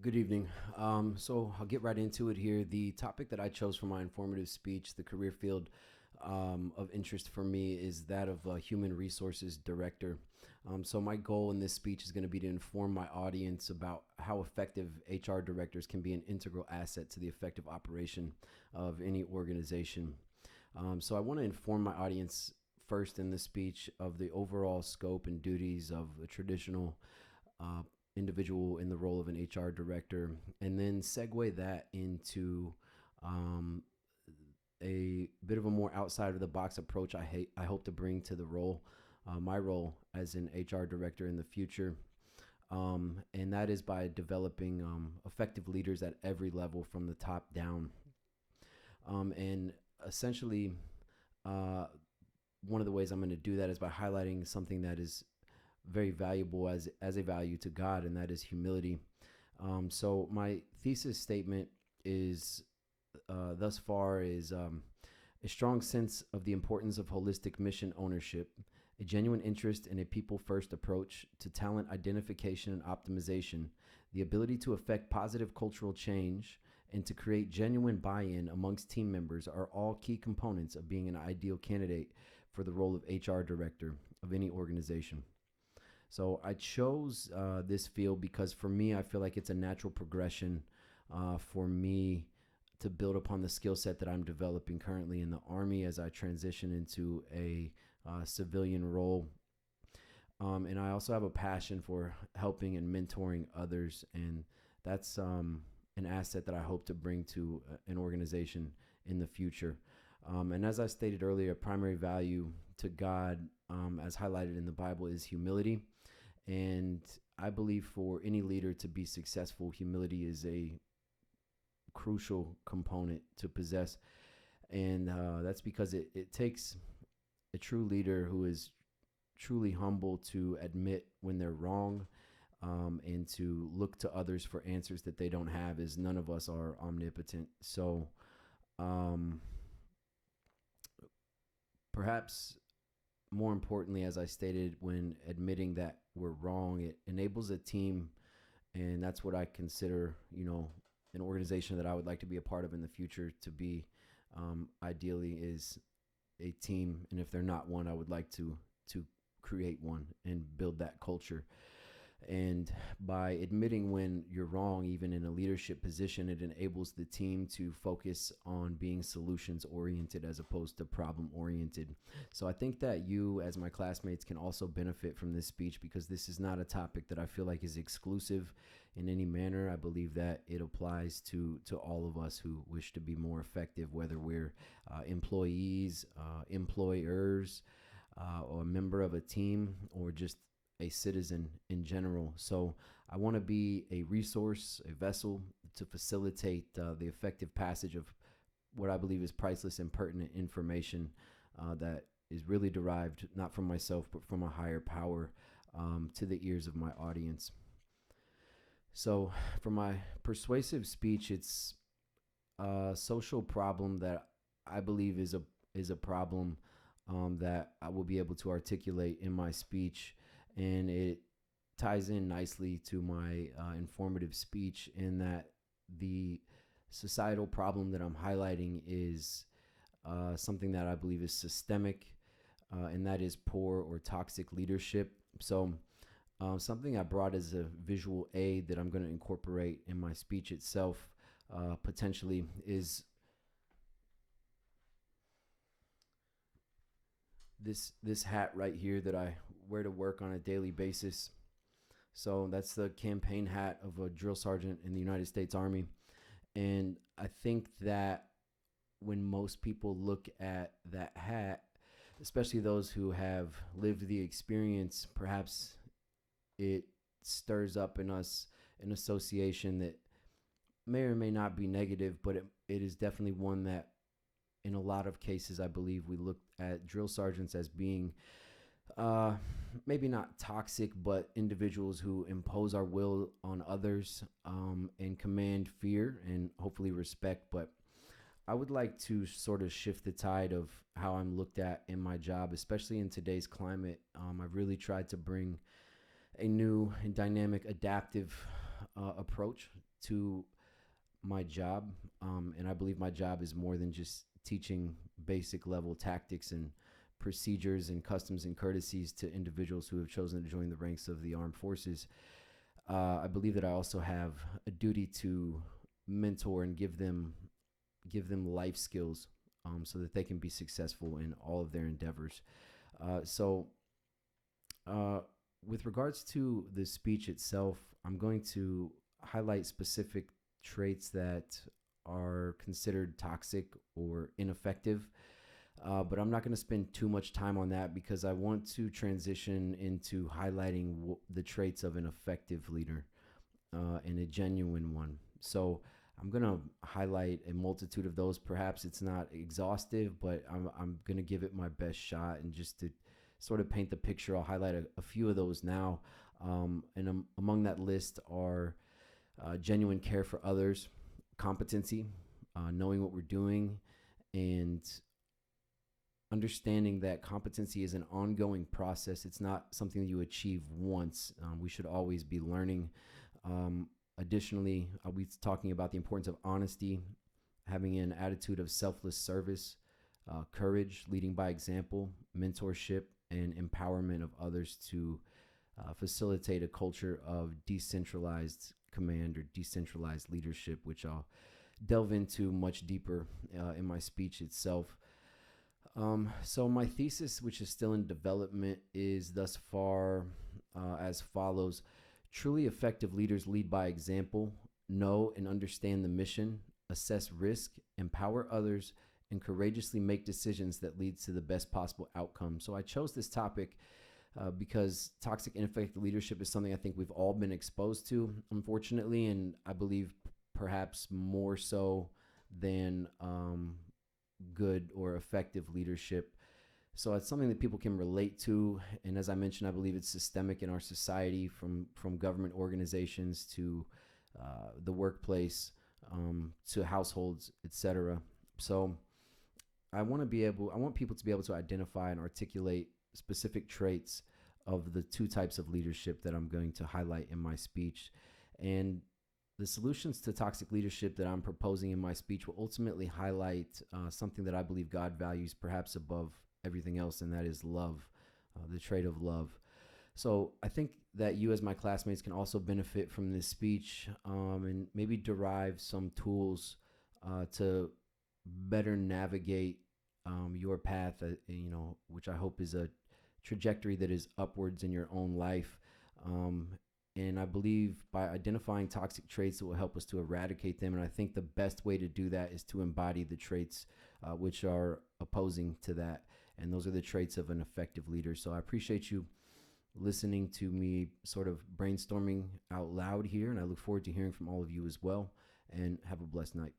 Good evening. So I'll get right into it here. The topic that I chose for my informative speech, the career field of interest for me, is that of human resources director. So my goal in this speech is going to be to inform my audience about how effective HR directors can be an integral asset to the effective operation of any organization. So I want to inform my audience first in this speech of the overall scope and duties of a traditional uh, individual in the role of an HR director, and then segue that into um, a bit of a more outside of the box approach I hope to bring to the role, my role as an HR director in the future. And that is by developing effective leaders at every level from the top down. And essentially, one of the ways I'm going to do that is by highlighting something that is very valuable as a value to God, and that is humility. So my thesis statement is thus far is a strong sense of the importance of holistic mission ownership, a genuine interest in a people-first approach to talent identification and optimization, the ability to affect positive cultural change, and to create genuine buy-in amongst team members are all key components of being an ideal candidate for the role of HR director of any organization. So I chose this field because for me, I feel like it's a natural progression for me to build upon the skill set that I'm developing currently in the Army as I transition into a civilian role. And I also have a passion for helping and mentoring others. And that's an asset that I hope to bring to an organization in the future. And as I stated earlier, primary value to God, as highlighted in the Bible, is humility. And I believe for any leader to be successful, humility is a crucial component to possess. And that's because it takes a true leader who is truly humble to admit when they're wrong, and to look to others for answers that they don't have, as none of us are omnipotent. So perhaps more importantly, as I stated, when admitting that we're wrong, it enables a team, and that's what I consider, an organization that I would like to be a part of in the future to be, ideally, is a team. And if they're not one, I would like to create one and build that culture. And by admitting when you're wrong, even in a leadership position, it enables the team to focus on being solutions oriented as opposed to problem oriented. So I think that you, as my classmates, can also benefit from this speech, because this is not a topic that I feel like is exclusive in any manner. I believe that it applies to all of us who wish to be more effective, whether we're employees, employers, or a member of a team, or just a citizen in general. So I want to be a resource, a vessel to facilitate the effective passage of what I believe is priceless and pertinent information that is really derived not from myself, but from a higher power, to the ears of my audience. So for my persuasive speech, it's a social problem that I believe is a problem that I will be able to articulate in my speech. And it ties in nicely to my informative speech, in that the societal problem that I'm highlighting is something that I believe is systemic, and that is poor or toxic leadership. So something I brought as a visual aid that I'm going to incorporate in my speech itself, potentially, is this hat right here that I wear to work on a daily basis. So that's the campaign hat of a drill sergeant in the United States Army. And I think that when most people look at that hat, especially those who have lived the experience, perhaps it stirs up in us an association that may or may not be negative, but it is definitely one that, in a lot of cases, I believe we look at drill sergeants as being maybe not toxic, but individuals who impose our will on others, and command fear and hopefully respect. But I would like to sort of shift the tide of how I'm looked at in my job, especially in today's climate. I've really tried to bring a new and dynamic, adaptive approach to my job, and I believe my job is more than just teaching basic level tactics and procedures and customs and courtesies to individuals who have chosen to join the ranks of the armed forces. I believe that I also have a duty to mentor and give them life skills, so that they can be successful in all of their endeavors. So, uh, with regards to the speech itself, I'm going to highlight specific traits that are considered toxic or ineffective. But I'm not going to spend too much time on that because I want to transition into highlighting the traits of an effective leader, and a genuine one. So I'm going to highlight a multitude of those. Perhaps it's not exhaustive, but I'm going to give it my best shot. And just to sort of paint the picture, I'll highlight a few of those now. And among that list are genuine care for others, competency, knowing what we're doing, and understanding that competency is an ongoing process. It's not something that you achieve once. We should always be learning. Additionally, I'll be talking about the importance of honesty, having an attitude of selfless service, courage, leading by example, mentorship, and empowerment of others to facilitate a culture of decentralized command or decentralized leadership, which I'll delve into much deeper in my speech itself. So my thesis, which is still in development, is thus far as follows. Truly effective leaders lead by example, know and understand the mission, assess risk, empower others, and courageously make decisions that leads to the best possible outcome. So I chose this topic because toxic ineffective leadership is something I think we've all been exposed to, unfortunately, and I believe perhaps more so than good or effective leadership. So it's something that people can relate to. And as I mentioned, I believe it's systemic in our society, from government organizations to the workplace, to households, etc. So I want people to be able to identify and articulate specific traits of the two types of leadership that I'm going to highlight in my speech. And the solutions to toxic leadership that I'm proposing in my speech will ultimately highlight something that I believe God values perhaps above everything else, and that is love, the trait of love. So I think that you as my classmates can also benefit from this speech, and maybe derive some tools to better navigate your path, which I hope is a trajectory that is upwards in your own life. And I believe by identifying toxic traits, it will help us to eradicate them. And I think the best way to do that is to embody the traits which are opposing to that. And those are the traits of an effective leader. So I appreciate you listening to me sort of brainstorming out loud here. And I look forward to hearing from all of you as well. And have a blessed night.